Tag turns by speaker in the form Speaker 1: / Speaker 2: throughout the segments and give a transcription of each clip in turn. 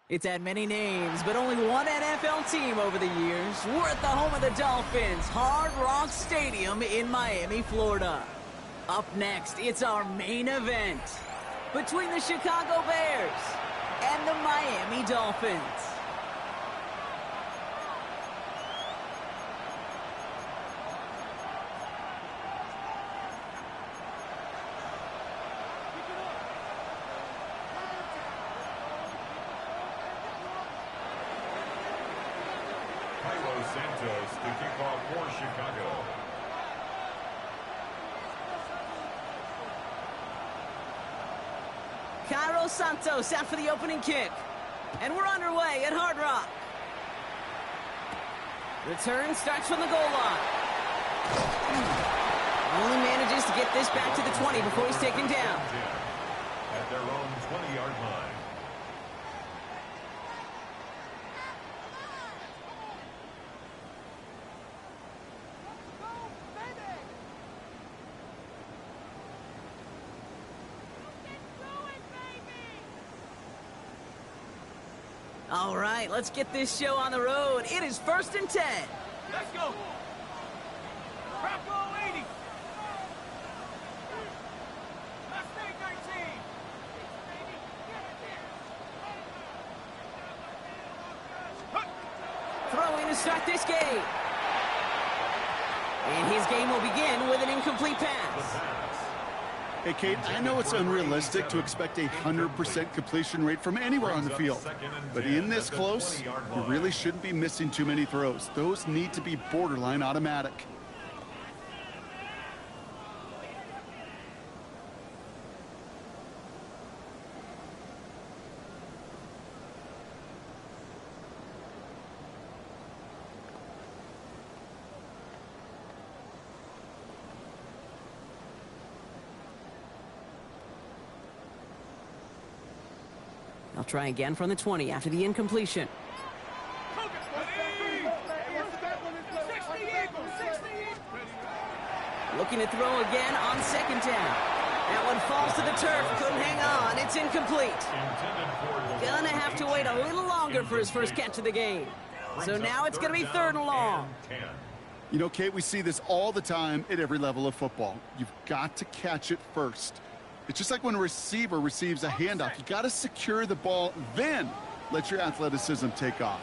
Speaker 1: It's had many names, but only one NFL team over the years. We're at the home of the Dolphins, Hard Rock Stadium in Miami, Florida. Up next, it's our main event between the Chicago Bears and the Miami Dolphins.
Speaker 2: Santos to kick off for Chicago.
Speaker 1: Cairo Santos out for the opening kick. And we're underway at Hard Rock. Return starts from the goal line. Only manages to get this back to the 20 before he's taken down.
Speaker 2: At their own 20-yard line.
Speaker 1: All right, let's get this show on the road. It is 1st and 10.
Speaker 3: Let's go. Bravo 80. Let's stay 13.
Speaker 1: Throwing to start this game. And his game will begin with an incomplete pass.
Speaker 4: Hey, Kate, I know it's unrealistic to expect a 100% completion rate from anywhere on the field. But in this close, you really shouldn't be missing too many throws. Those need to be borderline automatic.
Speaker 1: They'll try again from the 20 after the incompletion. Looking to throw again on 2nd down. That one falls to the turf. Couldn't hang on. It's incomplete. Gonna have to wait a little longer for his first catch of the game. So now it's going to be 3rd and long.
Speaker 4: You know, Kate, we see this all the time at every level of football. You've got to catch it first. It's just like when a receiver receives a handoff. You got to secure the ball, then let your athleticism take off.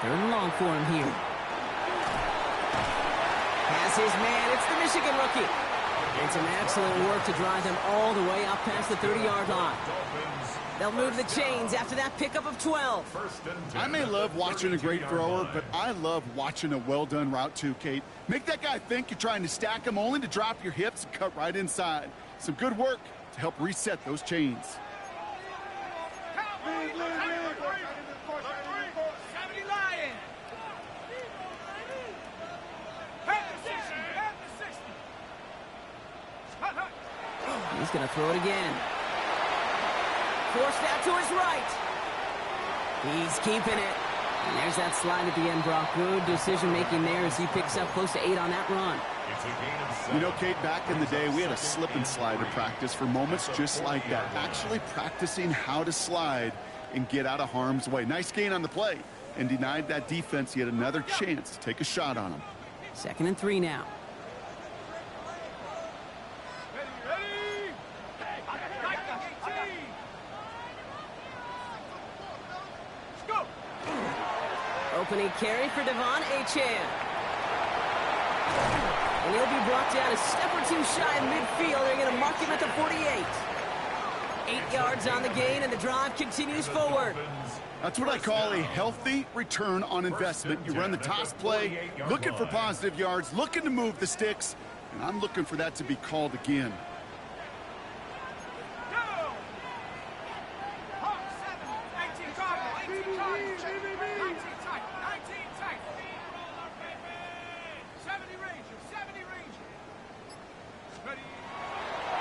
Speaker 1: Third and long for him here. Has his man. It's the Michigan rookie. And some excellent work to drive them all the way up past the 30-yard line. They'll move the chains after that pickup of 12.
Speaker 4: I may love watching a great thrower, but I love watching a well-done route too, Kate. Make that guy think you're trying to stack him only to drop your hips and cut right inside. Some good work to help reset those chains.
Speaker 1: He's going to throw it again. Forced out to his right. He's keeping it. And there's that slide at the end, Brock. Good decision-making there as he picks up close to 8 on that run.
Speaker 4: You know, Kate, back in the day, we had a slip and slide to practice for moments just like that. Actually practicing how to slide and get out of harm's way. Nice gain on the play. And denied that defense yet another chance to take a shot on him.
Speaker 1: 2nd and 3 now. Opening carry for Devon Achane. And he'll be brought down a step or 2 shy of midfield. They're going to mark him at the 48. 8 yards on the gain, and the drive continues forward.
Speaker 4: That's what I call a healthy return on investment. You run the toss play, looking for positive yards, looking to move the sticks, and I'm looking for that to be called again.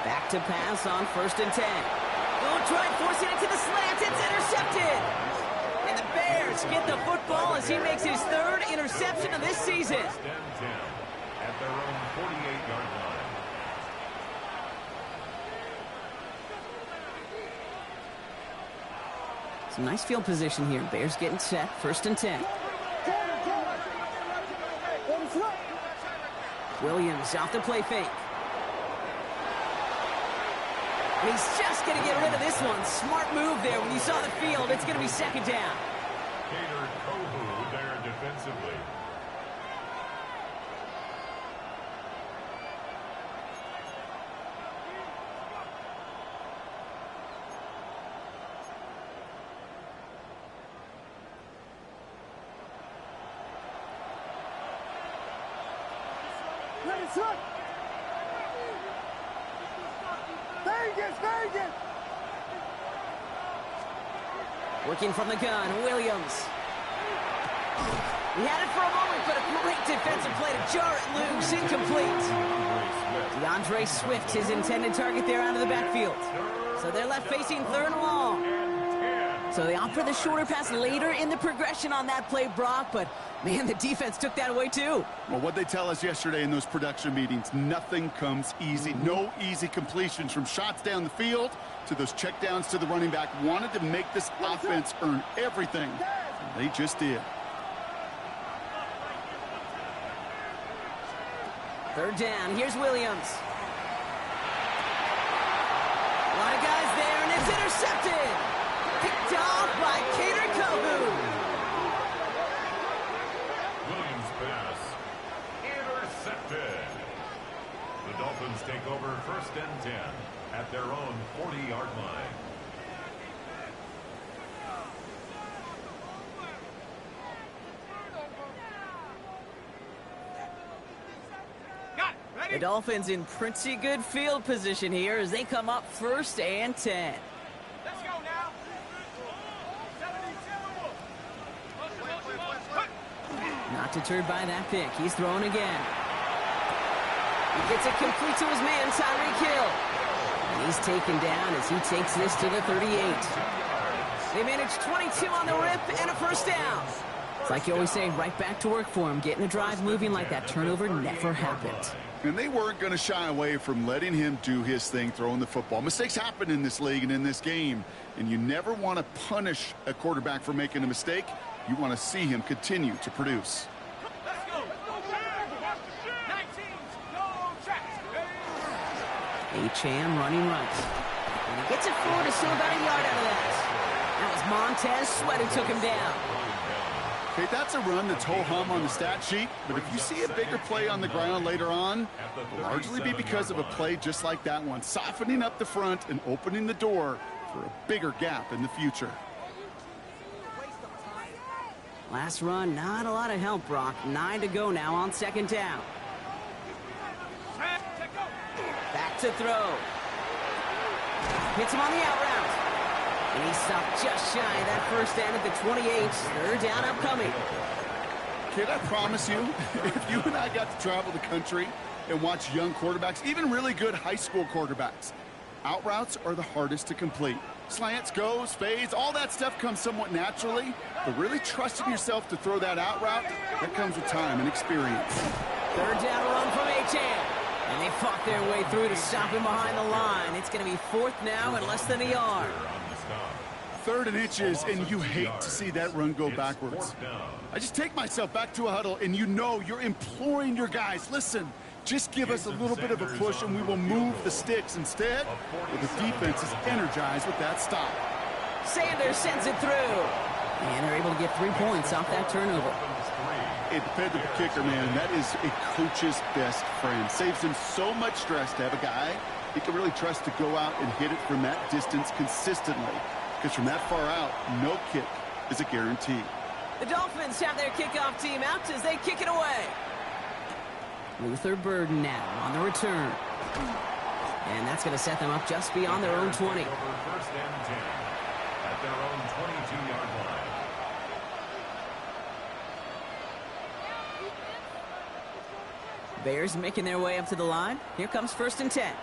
Speaker 1: Back to pass on 1st and 10. Oh, tried forcing it to the slant. It's intercepted. And the Bears get the football as he makes his 3rd interception of this season.
Speaker 2: At their own 48-yard line.
Speaker 1: Some nice field position here. Bears getting set. 1st and 10. Williams out to play fake. And he's just going to get rid of this one. Smart move there. When you saw the field, it's going to be 2nd down.
Speaker 2: Kader Kohou there defensively.
Speaker 1: Working from the gun, Williams. He had it for a moment, but a great defensive play to jar it loose. Incomplete. DeAndre Swift, his intended target there out of the backfield. So they're left facing 3rd and long. So they opt for the shorter pass later in the progression on that play, Brock, but man, the defense took that away too.
Speaker 4: Well, what they tell us yesterday in those production meetings, nothing comes easy. No easy completions from shots down the field to those checkdowns to the running back. Wanted to make this offense earn everything. And they just did.
Speaker 1: 3rd down. Here's Williams. A lot of guys there, and it's intercepted. Picked off by Kader Kohou.
Speaker 2: Williams pass intercepted. The Dolphins take over 1st and 10 at their own 40-yard line.
Speaker 1: The Dolphins in pretty good field position here as they come up 1st and 10.
Speaker 3: Let's go now. 72.
Speaker 1: Not deterred by that pick. He's throwing again. He gets it complete to his man, Tyreek Hill. And he's taken down as he takes this to the 38. They managed 22 on the rip and a 1st down. It's like you always say, right back to work for him. Getting the drive moving like that turnover never happened.
Speaker 4: And they weren't going to shy away from letting him do his thing, throwing the football. Mistakes happen in this league and in this game. And you never want to punish a quarterback for making a mistake. You want to see him continue to produce.
Speaker 3: Let's go. 19's no tracks.
Speaker 1: Achane running right. And he gets it forward to see about a yard out of that. That was Montez Sweat who took him down.
Speaker 4: Okay, that's a run that's ho-hum on the stat sheet, but if you see a bigger play on the ground later on, it'll largely be because of a play just like that one, softening up the front and opening the door for a bigger gap in the future.
Speaker 1: Last run, not a lot of help, Brock. 9 to go now on 2nd down. Back to throw. Hits him on the out route. And he stopped just shy of that 1st down at the 28. 3rd down upcoming.
Speaker 4: Kid, I promise you, if you and I got to travel the country and watch young quarterbacks, even really good high school quarterbacks, out routes are the hardest to complete. Slants, goes, fades, all that stuff comes somewhat naturally, but really trusting yourself to throw that out route, that comes with time and experience.
Speaker 1: 3rd down run from Achane. And they fought their way through to stop him behind the line. It's going to be 4th now and less than a yard.
Speaker 4: 3rd and inches, and you hate to see that run go backwards. I just take myself back to a huddle, and you know you're imploring your guys, listen, just give us a little bit of a push, and we will move the sticks instead. But the defense is energized with that stop.
Speaker 1: Sanders sends it through. And they're able to get 3 points off that turnover.
Speaker 4: A dependable kicker, man, that is a coach's best friend. Saves him so much stress to have a guy he can really trust to go out and hit it from that distance consistently. Because from that far out, no kick is a guarantee.
Speaker 1: The Dolphins have their kickoff team out as they kick it away. Luther Burden now on the return. And that's going to set them up just beyond their own 20.
Speaker 2: Over 1st and 10 at their own 22-yard line.
Speaker 1: Bears making their way up to the line. Here comes 1st and 10.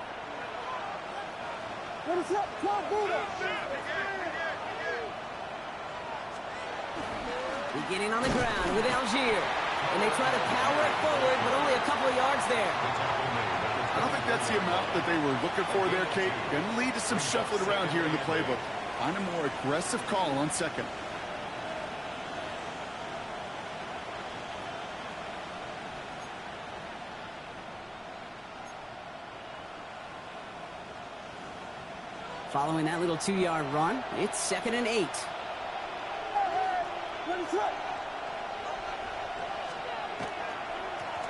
Speaker 1: Beginning on the ground with Algier. And they try to power it forward, but only a couple of yards there.
Speaker 4: I don't think that's the amount that they were looking for there, Kate. Going to lead to some shuffling around here in the playbook. Find a more aggressive call on second.
Speaker 1: Following that little 2-yard run, it's 2nd and 8.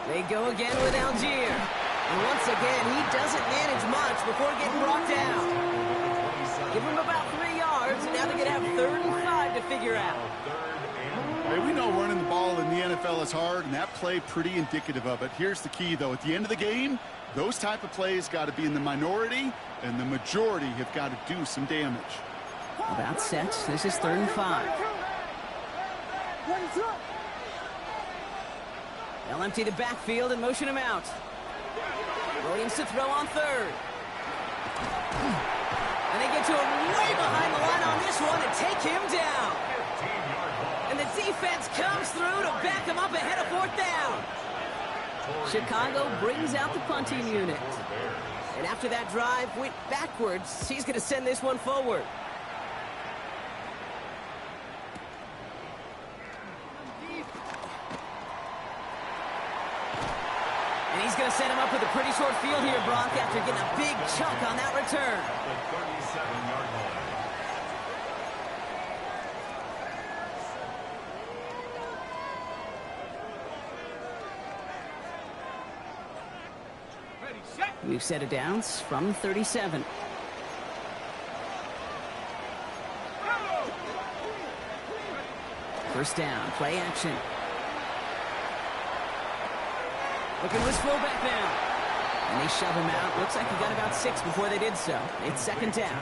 Speaker 1: They go again with Algier. And once again, he doesn't manage much before getting brought down. Give him about 3 yards, and now they're going to have 3rd and 5 to figure out.
Speaker 4: Hey, we know running the ball in the NFL is hard, and that play pretty indicative of it. Here's the key, though. At the end of the game, those type of plays got to be in the minority, and the majority have got to do some damage.
Speaker 1: About set. This is 3rd and 5. They'll empty the backfield and motion him out. Williams to throw on 3rd. And they get to him way behind the line on this one and take him down. And the defense comes through to back him up ahead of 4th down. Chicago brings out the punting unit. And after that drive went backwards, he's going to send this one forward. And he's going to set him up with a pretty short field here, Brock, after getting a big chunk on that return.
Speaker 2: The 37-yard line.
Speaker 3: Ready, set.
Speaker 1: We've set it downs from 37. First down, play action. Looking wistful back now. And they shove him out. Looks like he got about 6 before they did so. It's 2nd down.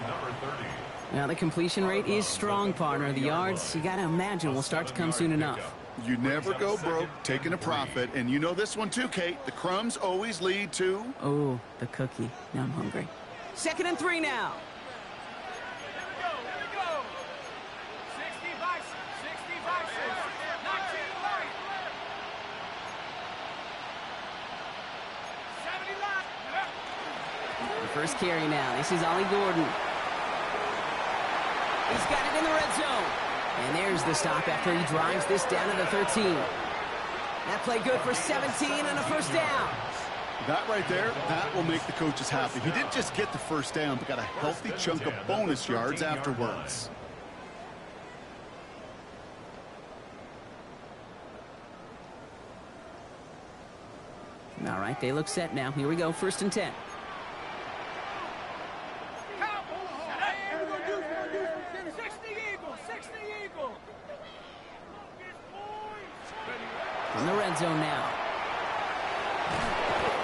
Speaker 1: Now the completion rate is strong, partner. The yards, you got to imagine, will start to come soon enough.
Speaker 4: You never go broke taking a profit, and you know this one too, Kate. The crumbs always lead to...
Speaker 1: Oh, the cookie. Now I'm hungry. 2nd and 3 now.
Speaker 3: Here we go. 60 Vices. 19 right. 70 left.
Speaker 1: The first carry now. This is Ollie Gordon. He's got it in the red zone. And there's the stop after he drives this down to the 13. That play good for 17 and a first down.
Speaker 4: That right there, that will make the coaches happy. He didn't just get the first down, but got a healthy chunk of bonus yards afterwards.
Speaker 1: All right, they look set now. Here we go, 1st and 10. In the red zone now.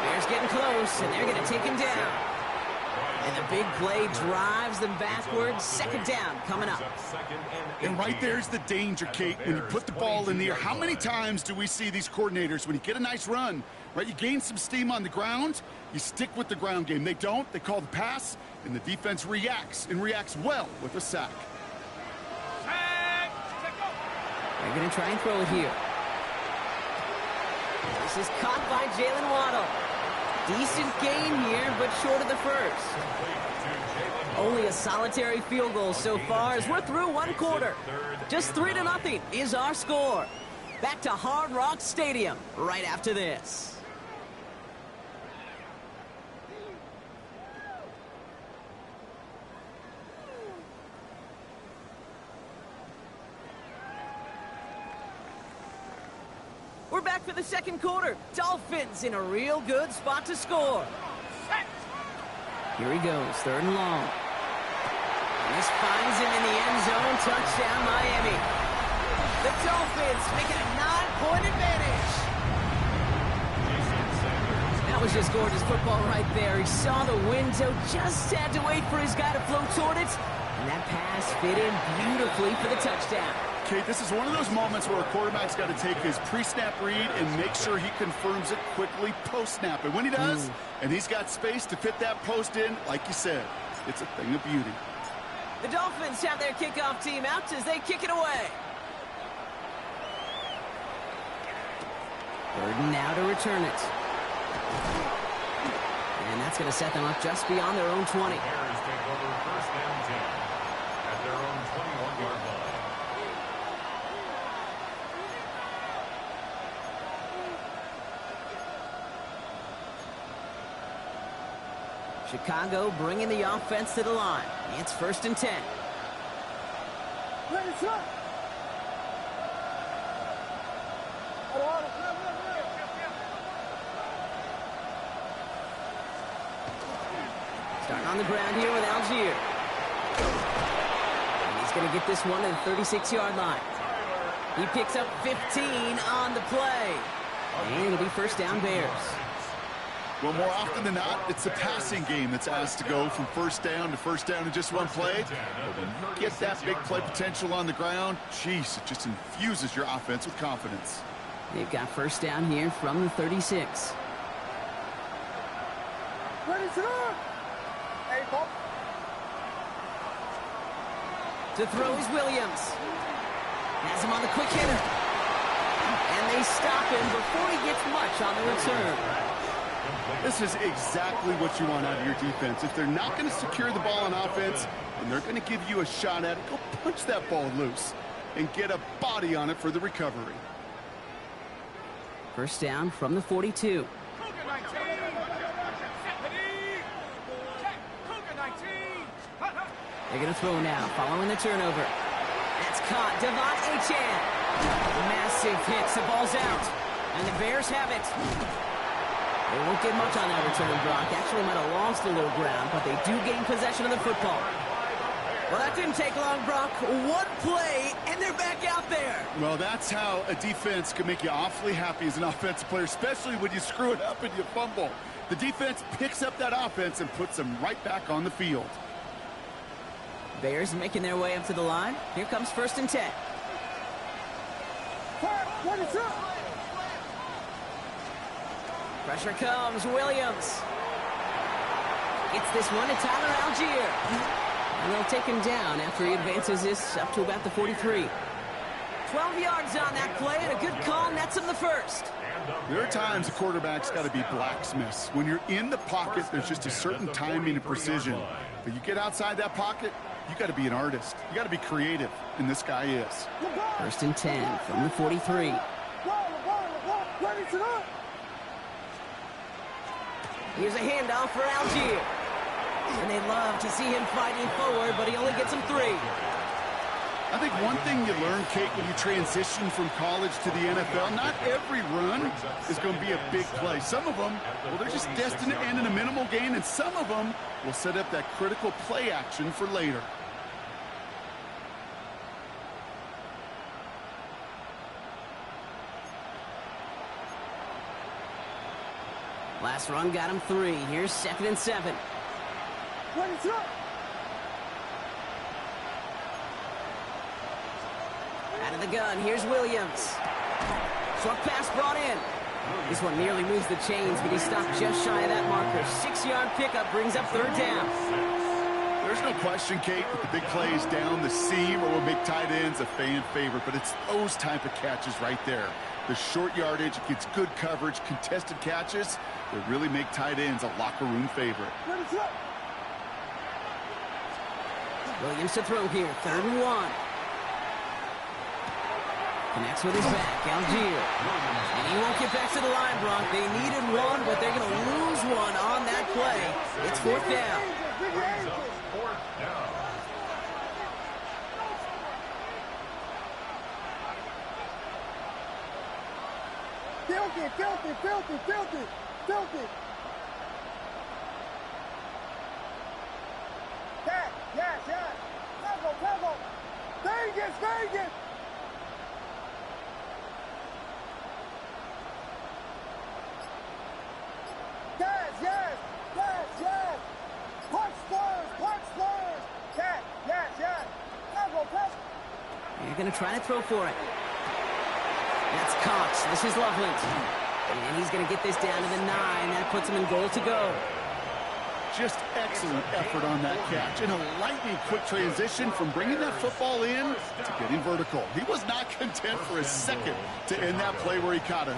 Speaker 1: Bears getting close, and they're going to take him down. And the big play drives them backwards. 2nd down coming up.
Speaker 4: And right there's the danger, Kate. When you put the ball in the air, how many times do we see these coordinators, when you get a nice run, right, you gain some steam on the ground, you stick with the ground game. They don't. They call the pass, and the defense reacts, and reacts well with a sack.
Speaker 1: They're going to try and throw it here. This is caught by Jalen Waddle. Decent gain here, but short of the first. Only a solitary field goal so far as we're through 1 quarter. Just 3-0 is our score. Back to Hard Rock Stadium right after this. We're back for the 2nd quarter. Dolphins in a real good spot to score. Here he goes, 3rd and long. And this finds him in the end zone. Touchdown, Miami. The Dolphins making a 9-point advantage. That was just gorgeous football right there. He saw the window, just had to wait for his guy to float toward it. And that pass fit in beautifully for the touchdown.
Speaker 4: Kate, this is one of those moments where a quarterback's got to take his pre-snap read and make sure he confirms it quickly post-snap. And when he does, and he's got space to fit that post in, like you said, it's a thing of beauty.
Speaker 1: The Dolphins have their kickoff team out as they kick it away. 3rd and now to return it. And that's going to set them up just beyond their own 20.
Speaker 2: at their own 21-yard line.
Speaker 1: Chicago bringing the offense to the line. It's 1st and 10. Starting on the ground here with Algier. And he's going to get this one to the 36-yard line. He picks up 15 on the play. And it'll be 1st down Bears.
Speaker 4: Well, more often than not, it's the passing game that's asked to go from 1st down to 1st down in just one play. But when you get that big play potential on the ground, geez, it just infuses your offense with confidence.
Speaker 1: They've got 1st down here from the 36. To throw is Williams. Has him on the quick hitter. And they stop him before he gets much on the return.
Speaker 4: This is exactly what you want out of your defense. If they're not going to secure the ball on offense, and they're going to give you a shot at it, go punch that ball loose and get a body on it for the recovery.
Speaker 1: 1st down from the 42.
Speaker 3: Cougar 19. Cougar 19.
Speaker 1: They're going to throw now, following the turnover. That's caught. Devon Achane. Massive hits. The ball's out. And the Bears have it. They won't get much on that return, Brock. Actually might have lost a little ground, but they do gain possession of the football. Well, that didn't take long, Brock. One play, and they're back out there.
Speaker 4: Well, that's how a defense can make you awfully happy as an offensive player, especially when you screw it up and you fumble. The defense picks up that offense and puts them right back on the field.
Speaker 1: Bears making their way up to the line. Here comes 1st and 10. Pressure comes. Williams gets this one to Tyler Algier. And they'll take him down after he advances this up to about the 43. 12 yards on that play, and a good call nets him the 1st.
Speaker 4: There are times a quarterback's got to be blacksmiths. When you're in the pocket, there's just a certain timing and precision. But you get outside that pocket, you got to be an artist. You got to be creative, and this guy is.
Speaker 1: 1st and 10 from the 43. Here's a handoff for Algier. And they love to see him fighting forward, but he only gets him 3.
Speaker 4: I think one thing you learn, Kate, when you transition from college to the NFL, not every run is going to be a big play. Some of them, well, they're just destined to end in a minimal gain, and some of them will set up that critical play action for later.
Speaker 1: Last run got him 3. Here's 2nd and 7. Out of the gun, here's Williams. Short pass brought in. This one nearly moves the chains, but he stopped just shy of that marker. 6-yard pickup brings up 3rd down.
Speaker 4: There's no question, Kate, with the big plays down the seam or with big tight ends, a fan favorite, but it's those type of catches right there. The short yardage, gets good coverage, contested catches that really make tight ends a locker room favorite.
Speaker 1: Williams to throw here, 3rd and 1. Connects with his back, Algier. And he won't get back to the line, Brock. They needed one, but they're going to lose one on that play. It's 4th down.
Speaker 2: Brings up 4th down.
Speaker 3: Filthy. Yes. Temple. Vegas. Yes. Punch Spurs. Yes. Temple.
Speaker 1: You're going to try to throw for it. That's Cox. This is Loveland. And he's going to get this down to the 9. That puts him in goal to go.
Speaker 4: Just excellent effort on that catch. And a lightning quick transition from bringing that football in to getting vertical. He was not content for a second to end that play where he caught it.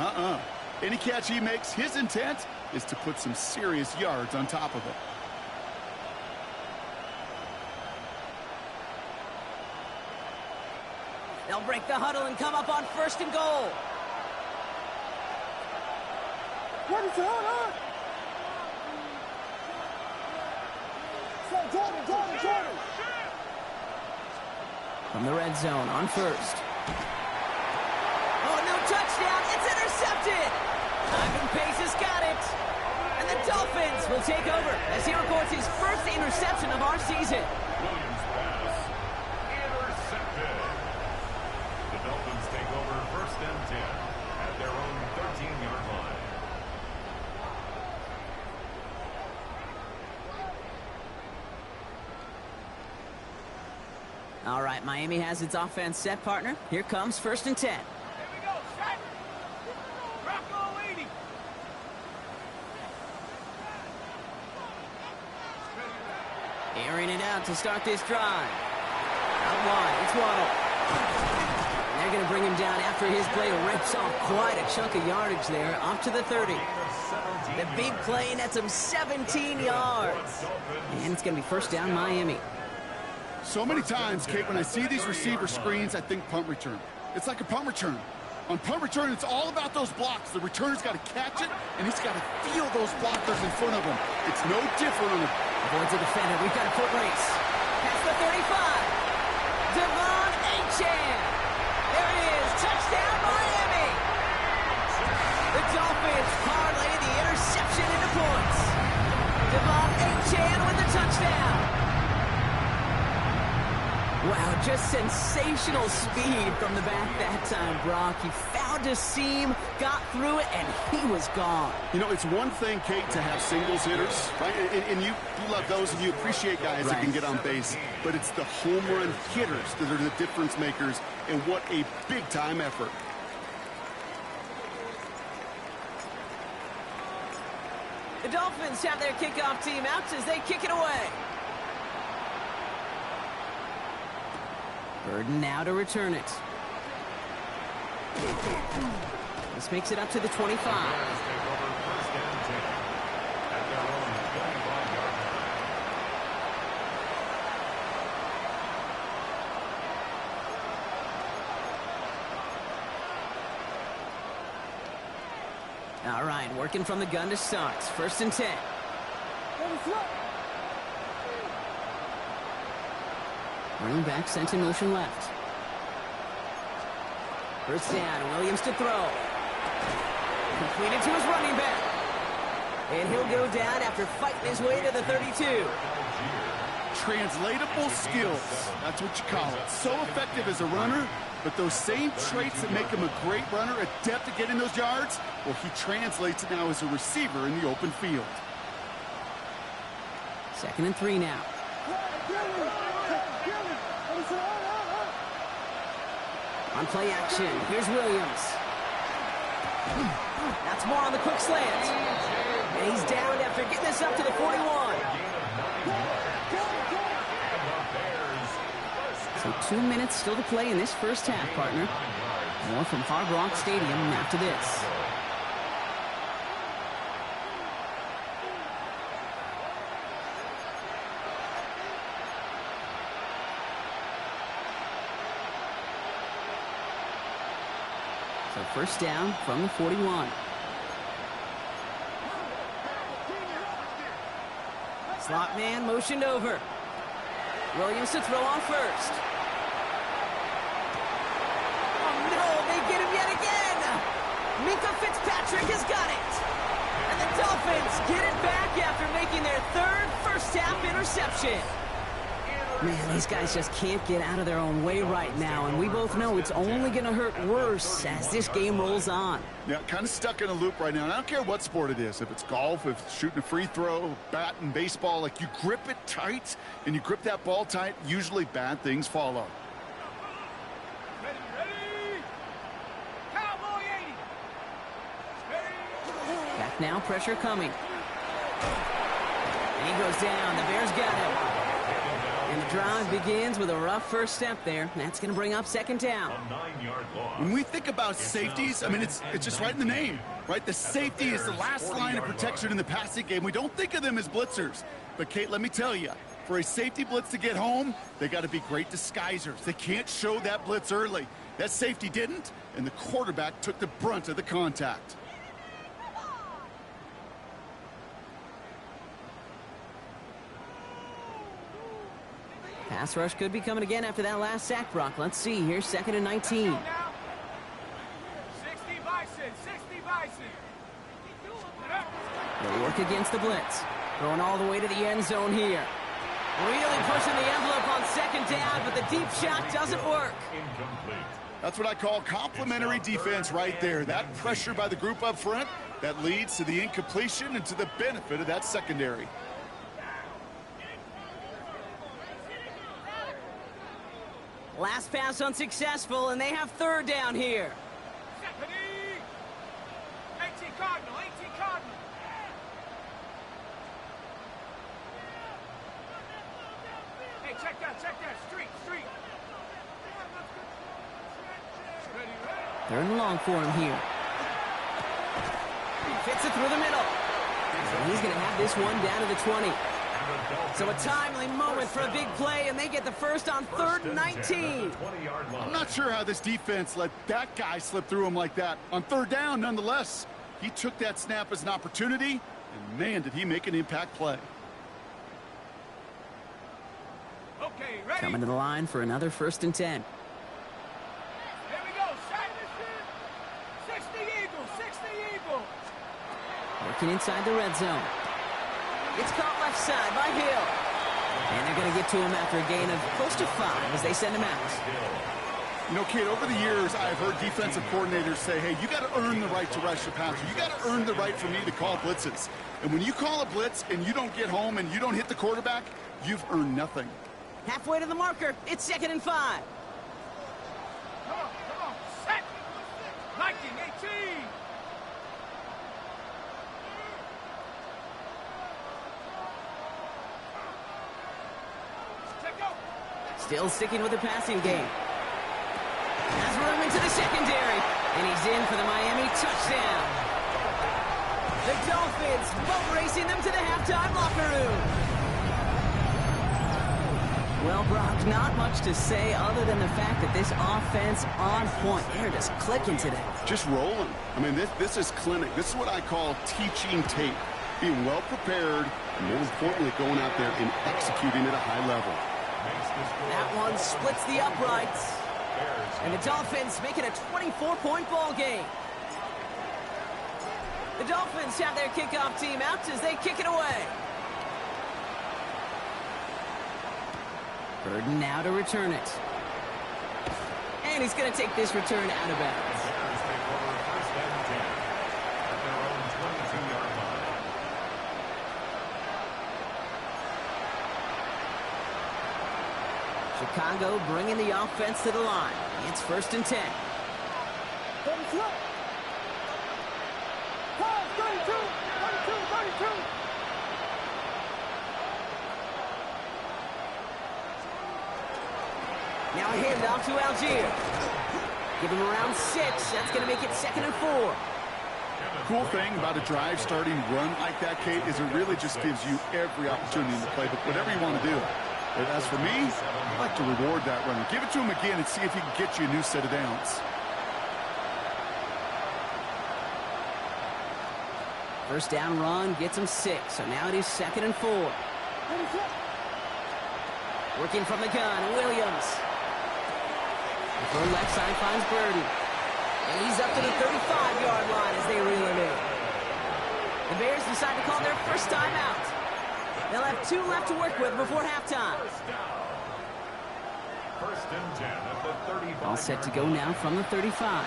Speaker 4: Any catch he makes, his intent is to put some serious yards on top of it.
Speaker 1: break the huddle and come up on 1st and goal.
Speaker 3: What is it? Jordan.
Speaker 1: From the red zone on 1st. Oh, no touchdown. It's intercepted. Ivan Pace has got it. And the Dolphins will take over as he records his first interception of our season.
Speaker 2: Williams pass intercepted. The Dolphins take over 1st and 10 at their own 13-yard line.
Speaker 1: All right, Miami has its offense set, partner. Here comes 1st and 10.
Speaker 3: Here we go, shot. Rocco 80.
Speaker 1: Airing it out to start this drive. Out wide, it's Waddle. And they're going to bring him down after his play rips off quite a chunk of yardage there, off to the 30. The big play nets him 17 yards. And it's going to be 1st down, Miami.
Speaker 4: So many times, Kate, when I see these receiver screens, I think punt return. It's like a punt return. On punt return, it's all about those blocks. The returner's got to catch it, and he's got to feel those blockers in front of him. It's no different on
Speaker 1: Avoids a defender. We've got a foot race. Past the 35. Devon Achane. There he is. Touchdown, Miami. The Dolphins parlay the interception into points. Devon Achane with the touchdown. Wow, just sensational speed from the back that time, Brock. He found a seam, got through it, and he was gone.
Speaker 4: You know, it's one thing, Kate, to have singles hitters, right? And you love those, and you appreciate guys that can get on base. But it's the home run hitters that are the difference makers, and what a big-time effort.
Speaker 1: The Dolphins have their kickoff team out as they kick it away. Burden now to return it. This makes it up to the 25. All right, working from the gun to start. 1st and 10. Running back sent in motion left. 1st down, Williams to throw. Completed to his running back. And he'll go down after fighting his way to the 32.
Speaker 4: Translatable skills. That's what you call it. So effective as a runner, but those same traits that make him a great runner, adept at getting those yards, well, he translates it now as a receiver in the open field.
Speaker 1: 2nd and 3 now. On play action, here's Williams. That's more on the quick slant. And he's down after getting this up to the 41. So 2 minutes still to play in this 1st half, partner. More from Hard Rock Stadium after this. So 1st down from the 41. Slot man motioned over. Williams to throw on 1st. Oh no, they get him yet again. Minkah Fitzpatrick has got it. And the Dolphins get it back after making their 3rd first-half interception. Man, these guys just can't get out of their own way right now, and we both know it's only going to hurt worse as this game rolls on.
Speaker 4: Yeah, kind of stuck in a loop right now, and I don't care what sport it is. If it's golf, if it's shooting a free throw, bat and baseball, like you grip it tight and you grip that ball tight, usually bad things follow.
Speaker 3: Ready. Cowboy 80. Ready.
Speaker 1: Back now, pressure coming. And he goes down. The Bears got him. And the drive begins with a rough first step there. That's going to bring up 2nd down.
Speaker 2: A 9-yard loss.
Speaker 4: When we think about safeties, I mean, it's just right in the name, right? The safety is the last line of protection in the passing game. We don't think of them as blitzers. But, Kate, let me tell you, for a safety blitz to get home, they got to be great disguisers. They can't show that blitz early. That safety didn't, and the quarterback took the brunt of the contact.
Speaker 1: Pass rush could be coming again after that last sack, Brock. Let's see here, 2nd and 19.
Speaker 3: 60 Bison, 60 Bison.
Speaker 1: They'll work against the blitz. Going all the way to the end zone here. Really pushing the envelope on 2nd down, but the deep shot doesn't work.
Speaker 2: Incomplete.
Speaker 4: That's what I call complimentary defense right there. That pressure by the group up front, that leads to the incompletion and to the benefit of that secondary.
Speaker 1: Last pass unsuccessful, and they have 3rd down here.
Speaker 3: 18 Cardinal, 18 Cardinal. Hey, check that, street. Ready.
Speaker 1: 3rd and long for him here. He fits it through the middle. And he's going to have this one down to the 20. So a timely moment for a big play, and they get the first on 3rd and 19.
Speaker 4: I'm not sure how this defense let that guy slip through him like that. On 3rd down, nonetheless, he took that snap as an opportunity, and man, did he make an impact play.
Speaker 3: Okay, ready.
Speaker 1: Coming to the line for another 1st and 10.
Speaker 3: Here we go, set. 60 Eagles.
Speaker 1: Working inside the red zone. It's caught left side by Hill. And they're going to get to him after a gain of close to 5 as they send him out.
Speaker 4: You know, kid, over the years, I've heard defensive coordinators say, hey, you got to earn the right to rush the passer. You got to earn the right for me to call blitzes. And when you call a blitz and you don't get home and you don't hit the quarterback, you've earned nothing.
Speaker 1: Halfway to the marker. It's 2nd and 5.
Speaker 3: Come on, set. 19, 18.
Speaker 1: Still sticking with the passing game. Has room into the secondary. And he's in for the Miami touchdown. The Dolphins boat racing them to the halftime locker room. Well, Brock, not much to say other than the fact that this offense on point. They're just clicking today.
Speaker 4: Just rolling. I mean, this is clinic. This is what I call teaching tape. Being well prepared, and more importantly, going out there and executing at a high level.
Speaker 1: That one splits the uprights. And the Dolphins make it a 24-point ball game. The Dolphins have their kickoff team out as they kick it away. 3rd and now to return it. And he's going to take this return out of bounds. Chicago bringing the offense to the line. It's 1st and 10.
Speaker 3: 32.
Speaker 1: Now a handoff to Algier. Give him around 6. That's going to make it 2nd and 4.
Speaker 4: Cool thing about a drive starting run like that, Kate, is it really just gives you every opportunity to play whatever you want to do. But as for me, I like to reward that runner. Give it to him again and see if he can get you a new set of downs.
Speaker 1: First down run gets him 6. So now it is 2nd and 4. Working from the gun, Williams. The left side finds Burden. And he's up to the 35-yard line as they reel him in. The Bears decide to call their first timeout. They'll have 2 left to work with before halftime.
Speaker 2: 1st and 10 at the 35.
Speaker 1: All set to go now from the 35.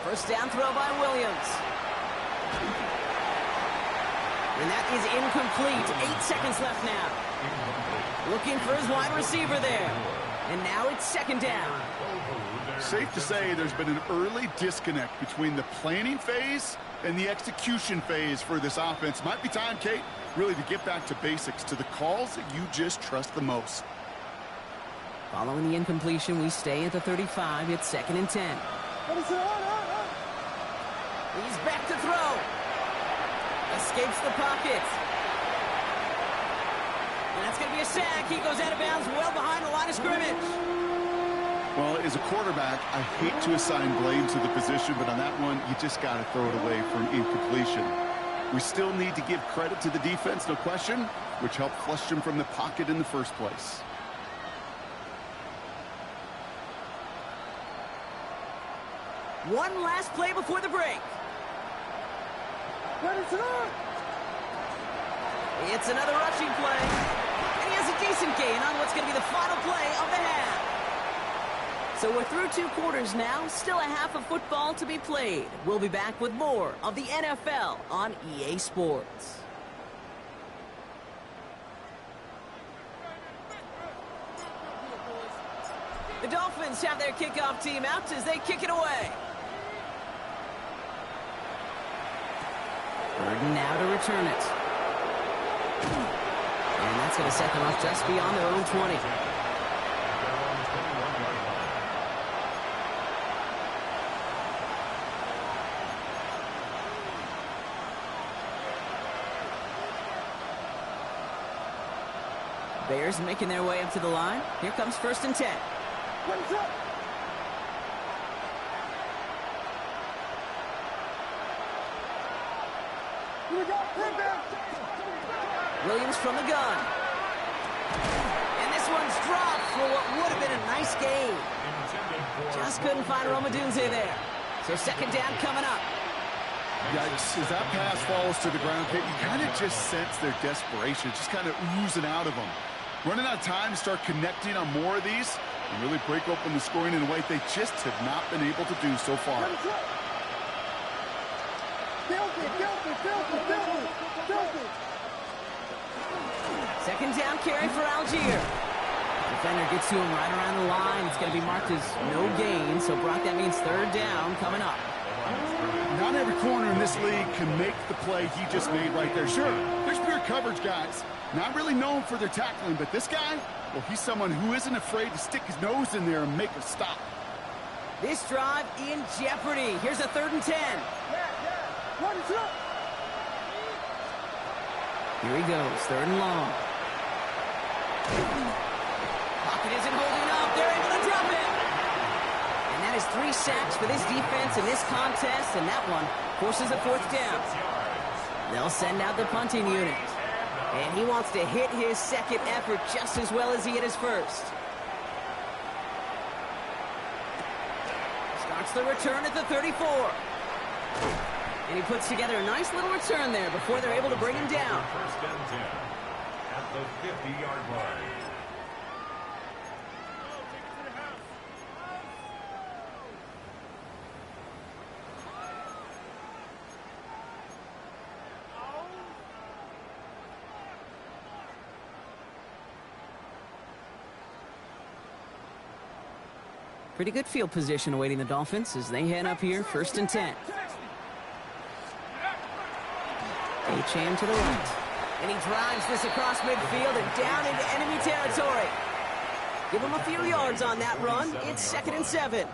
Speaker 1: First down throw by Williams. And that is incomplete. 8 seconds left now. Looking for his wide receiver there. And now it's 2nd down.
Speaker 4: Safe to say there's been an early disconnect between the planning phase and the execution phase for this offense. Might be time, Kate, really to get back to basics, to the calls that you just trust the most.
Speaker 1: Following the incompletion, we stay at the 35. It's 2nd and 10. He's back to throw. Escapes the pocket. And that's going to be a sack. He goes out of bounds well behind the line of scrimmage.
Speaker 4: Well, as a quarterback, I hate to assign blame to the position, but on that one, you just got to throw it away for an incompletion. We still need to give credit to the defense, no question, which helped flush him from the pocket in the first place.
Speaker 1: One last play before the break. It's another rushing play. And he has a decent gain on what's going to be the final play of the half. So we're through 2 quarters now. Still a half of football to be played. We'll be back with more of the NFL on EA Sports. The Dolphins have their kickoff team out as they kick it away. Burden now to return it. And that's going to set them off just beyond their own 20. Bears making their way up to the line. Here comes 1st and 10. Williams from the gun. And this one's dropped for what would have been a nice gain. Just couldn't find Romadunze there. So 2nd down coming up.
Speaker 4: Yikes, as that pass falls to the ground, Kate, you kind of just sense their desperation, just kind of oozing out of them. Running out of time to start connecting on more of these and really break open the scoring in a way they just have not been able to do so far.
Speaker 1: Second down carry for Algier. Defender gets to him right around the line. It's going to be marked as no gain. So, Brock, that means 3rd down coming up.
Speaker 4: Not every corner in this league can make the play he just made right there. Sure, there's pure coverage guys. Not really known for their tackling, but this guy, well, he's someone who isn't afraid to stick his nose in there and make a stop.
Speaker 1: This drive in jeopardy. Here's a 3rd and 10. Here he goes, 3rd and long. Pocket isn't holding up. They're able to drop it. And that is 3 sacks for this defense in this contest, and that one forces a 4th down. They'll send out the punting unit. And he wants to hit his 2nd effort just as well as he hit his 1st. Starts the return at the 34. And he puts together a nice little return there before they're able to bring him down.
Speaker 2: 1st and 10 at the 50-yard line.
Speaker 1: Pretty good field position awaiting the Dolphins as they head up here, 1st and 10. Achane to the right. And he drives this across midfield and down into enemy territory. Give him a few yards on that run. It's 2nd and 7.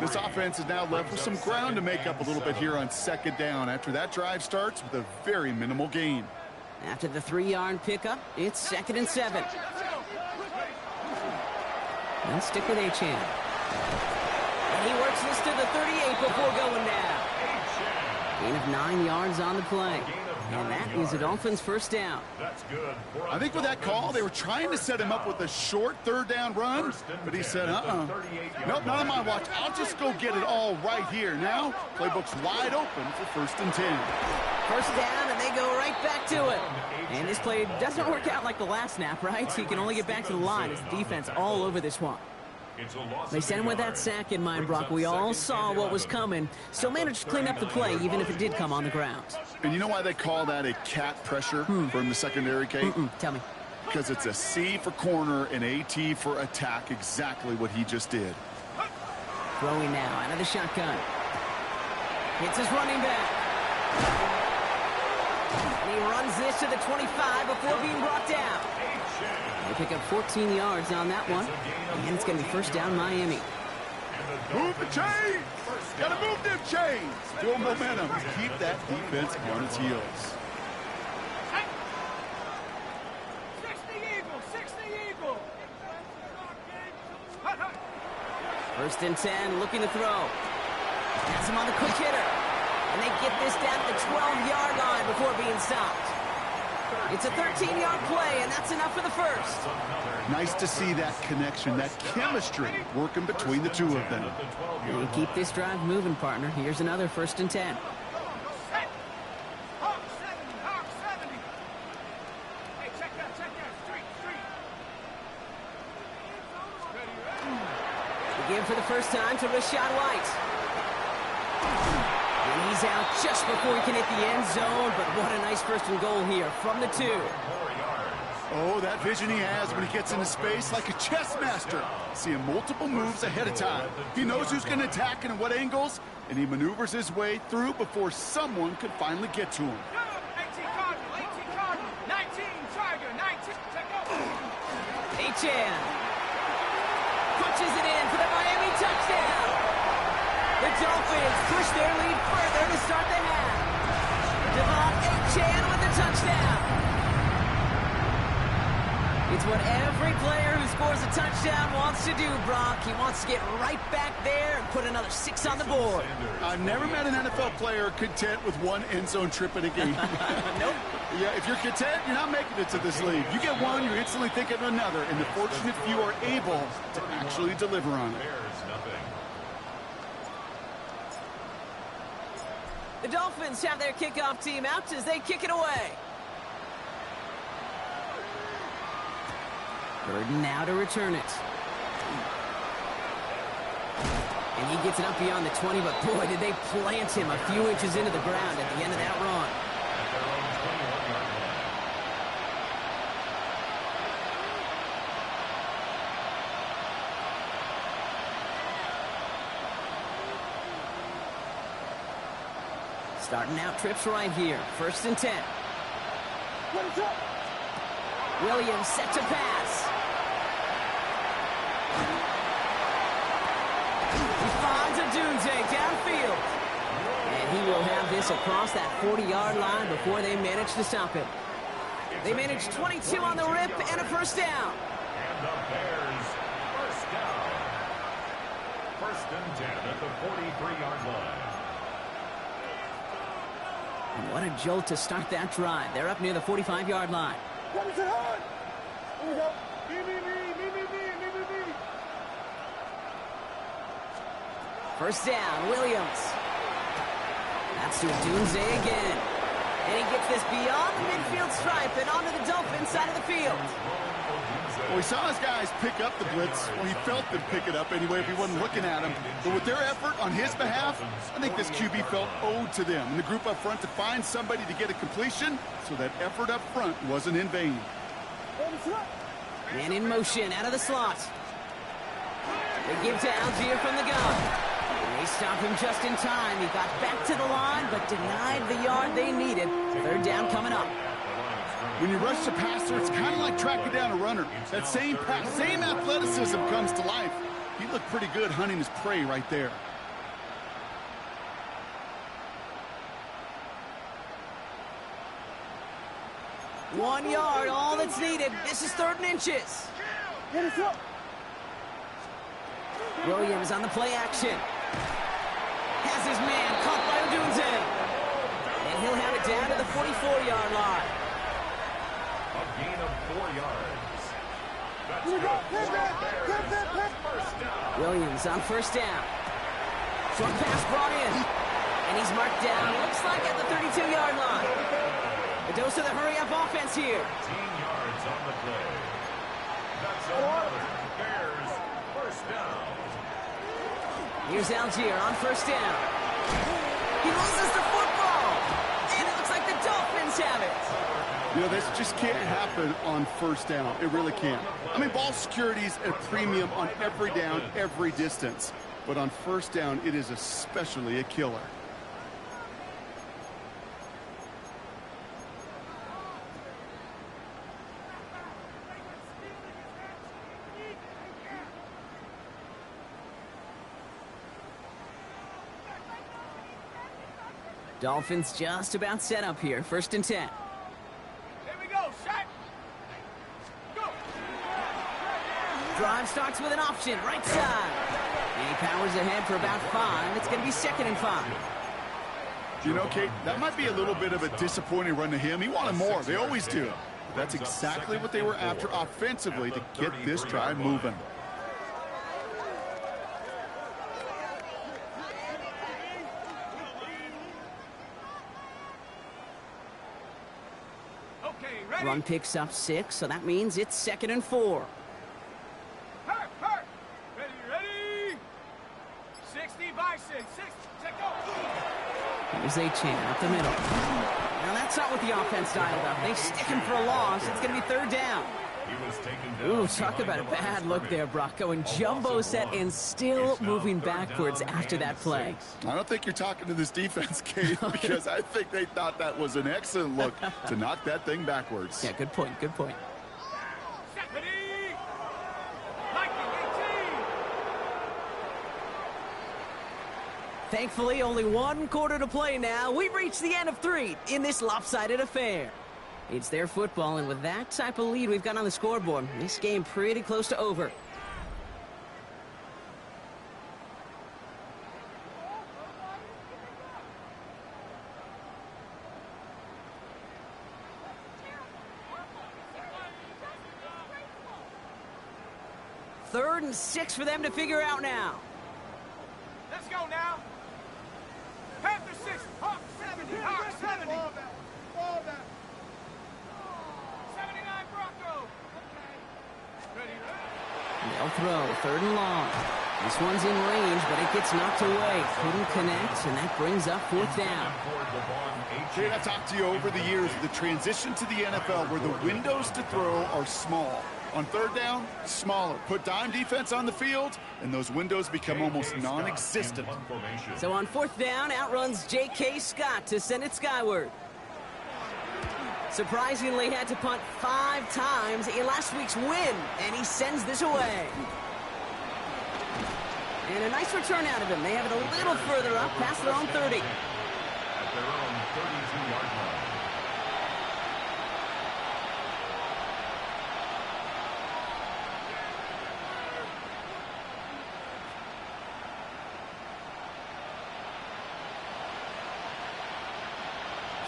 Speaker 4: This offense is now left with some ground to make up a little bit here on 2nd down after that drive starts with a very minimal gain.
Speaker 1: After the 3-yard pickup, it's 2nd and 7. They'll stick with Achane. And he works this to the 38 before going down. Gain of 9 yards on the play. And that is the Dolphins' 1st down.
Speaker 2: That's good.
Speaker 4: I think with that call, they were trying to set him up with a short 3rd down run, but he said, nope, not on my watch. I'll just go get it all right here. Now, playbook's wide open for 1st and 10.
Speaker 1: 1st down, and they go right back to it. And this play doesn't work out like the last snap, right? He can only get back to the line as the defense all over this one. They sent him with that sack in mind, Brock. We all saw what was coming. Still managed to clean up the play, even if it did come on the ground.
Speaker 4: And you know why they call that a cat pressure from the secondary, Kate?
Speaker 1: Tell me.
Speaker 4: Because it's a C for corner and AT for attack, exactly what he just did.
Speaker 1: Throwing now out of the shotgun. Hits his running back. And he runs this to the 25 before being brought down. They pick up 14 yards on that one. And it's going to be 1st down Miami.
Speaker 4: Move the chains! Gotta move them chains! Build momentum. Keep that defense on its heels.
Speaker 1: First and 10, looking to throw. Has him on the quick hitter. And they get this down to the 12-yard line before being stopped. It's a 13-yard play, and that's enough for the first.
Speaker 4: Nice to see that connection, that chemistry working between the two of them.
Speaker 1: And keep this drive moving, partner. Here's another first and 10.
Speaker 3: Hawk 70. Hey, check that. Street.
Speaker 1: They give for the first time to Rachaad White. And he's out just before he can hit the end zone, but what a nice first and goal here from the 2.
Speaker 4: Oh, that vision he has when he gets into space like a chess master. Seeing multiple moves ahead of time. He knows who's going to attack and at what angles, and he maneuvers his way through before someone could finally get to him.
Speaker 3: 18 Cardinal, 19 Tiger, 19. Check out.
Speaker 1: Achane punches it in for the Miami touchdown. The Dolphins push their lead further to start the half. De'Von Achane with the touchdown. It's what every player who scores a touchdown wants to do, Brock. He wants to get right back there and put another 6 on the board.
Speaker 4: I've never met an NFL player content with one end zone trip in a game.
Speaker 1: Nope.
Speaker 4: Yeah, if you're content, you're not making it to this league. You get one, you're instantly thinking of another, and the fortunate few are able to actually deliver on it.
Speaker 1: The Dolphins have their kickoff team out as they kick it away. Burden now to return it. And he gets it up beyond the 20, but boy, did they plant him a few inches into the ground at the end of that run. Starting out trips right here. First and 10. Williams set to pass. He finds Odunze downfield. And he will have this across that 40-yard line before they manage to stop him. They manage 22 on the rip and a first down.
Speaker 2: And the Bears first down. First and 10 at the 43-yard line.
Speaker 1: And what a jolt to start that drive. They're up near the 45-yard line. First down, Williams. That's to Odunze again. And he gets this beyond the midfield stripe and onto the Dolphins side of the field.
Speaker 4: Well, we saw his guys pick up the blitz. Well, he felt them pick it up anyway if he wasn't looking at him. But with their effort on his behalf, I think this QB felt owed to them and the group up front to find somebody to get a completion, so that effort up front wasn't in vain.
Speaker 1: Man in motion out of the slot. They give to Algier from the gun. They stop him just in time. He got back to the line, but denied the yard they needed. Third down coming up.
Speaker 4: When you rush the passer, it's kind of like tracking down a runner. That same pass, same athleticism comes to life. He looked pretty good hunting his prey right there.
Speaker 1: One yard, all that's needed. This is third and inches. Williams on the play action. Has his man caught by Odunze. And he'll have it down to the 44-yard line.
Speaker 2: A gain of 4 yards.
Speaker 1: Williams on first down. Short pass brought in. And he's marked down, looks like at the 32-yard line. A dose of the hurry-up offense here.
Speaker 2: 18 yards on the play. That's another Bears first down.
Speaker 1: Here's Algier on first down. He loses the football. And it looks like the Dolphins have it.
Speaker 4: You know, this just can't happen on first down. It really can't. I mean, ball security is at a premium on every down, every distance. But on first down, it is especially a killer.
Speaker 1: Dolphins just about set up here. First and 10.
Speaker 3: Here we go, shot. Go.
Speaker 1: Drive starts with an option, right side. And he powers ahead for about 5. It's going to be 2nd and 5.
Speaker 4: You know, Kate, that might be a little bit of a disappointing run to him. He wanted more. They always do. That's exactly what they were after offensively to get this drive moving.
Speaker 3: Okay, ready?
Speaker 1: Run picks up 6, so that means it's 2nd and 4.
Speaker 3: Hurt. Ready. 60 by 6. 6. Check go.
Speaker 1: Here's Achane up the middle. Now that's not what the offense dialed up. They stick him for a loss. It's going to be 3rd down.
Speaker 2: He was taken down.
Speaker 1: Ooh, talk about a bad look there, Brock. Going jumbo set and still moving backwards after that play.
Speaker 4: I don't think you're talking to this defense, Kate, because I think they thought that was an excellent look to knock that thing backwards.
Speaker 1: Yeah, good point, good point.
Speaker 3: Ready. Lightning 18.
Speaker 1: Thankfully, only 1 quarter to play now. We've reached the end of 3 in this lopsided affair. It's their football, and with that type of lead we've got on the scoreboard, this game pretty close to over. Third and 6 for them to figure out now.
Speaker 3: Let's go now. Panther 6. Hawk 70. Hawk 70. 79 Bronco. Okay. Ready.
Speaker 1: They'll throw, 3rd and long. This one's in range, but it gets knocked away. Couldn't connect, and that brings up 4th down.
Speaker 4: Kate, I've talked to you over the years, the transition to the NFL where the windows to throw are small. On 3rd down, smaller. Put dime defense on the field, and those windows become almost non-existent.
Speaker 1: So on 4th down, outruns J.K. Scott to send it skyward. Surprisingly, had to punt 5 times in last week's win, and he sends this away. And a nice return out of him. They have it a little further up, past their own 30.
Speaker 2: At their own 32-yard line.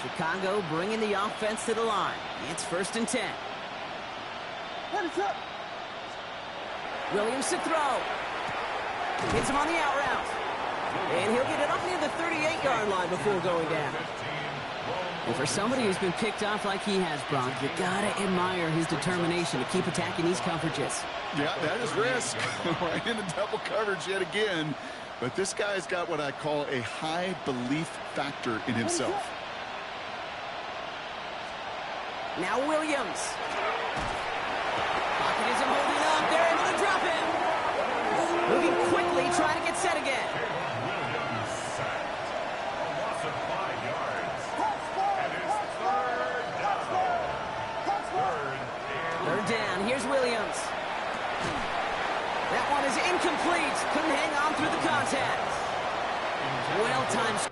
Speaker 1: Chicago bringing the offense to the line. It's 1st and 10. Williams to throw. Hits him on the out route. And he'll get it up near the 38-yard line before going down. And for somebody who's been picked off like he has, Brock, you gotta admire his determination to keep attacking these coverages.
Speaker 4: Yeah, that is risk. Right into double coverage yet again. But this guy's got what I call a high belief factor in himself.
Speaker 1: Now Williams. Pocket isn't holding up. They're able to drop him. Moving quickly, trying to get set again.
Speaker 2: Williams sacked. A loss of 5 yards. And it's 3rd down.
Speaker 1: 3rd down. Here's Williams. That one is incomplete. Couldn't hang on through the contact. Well-timed.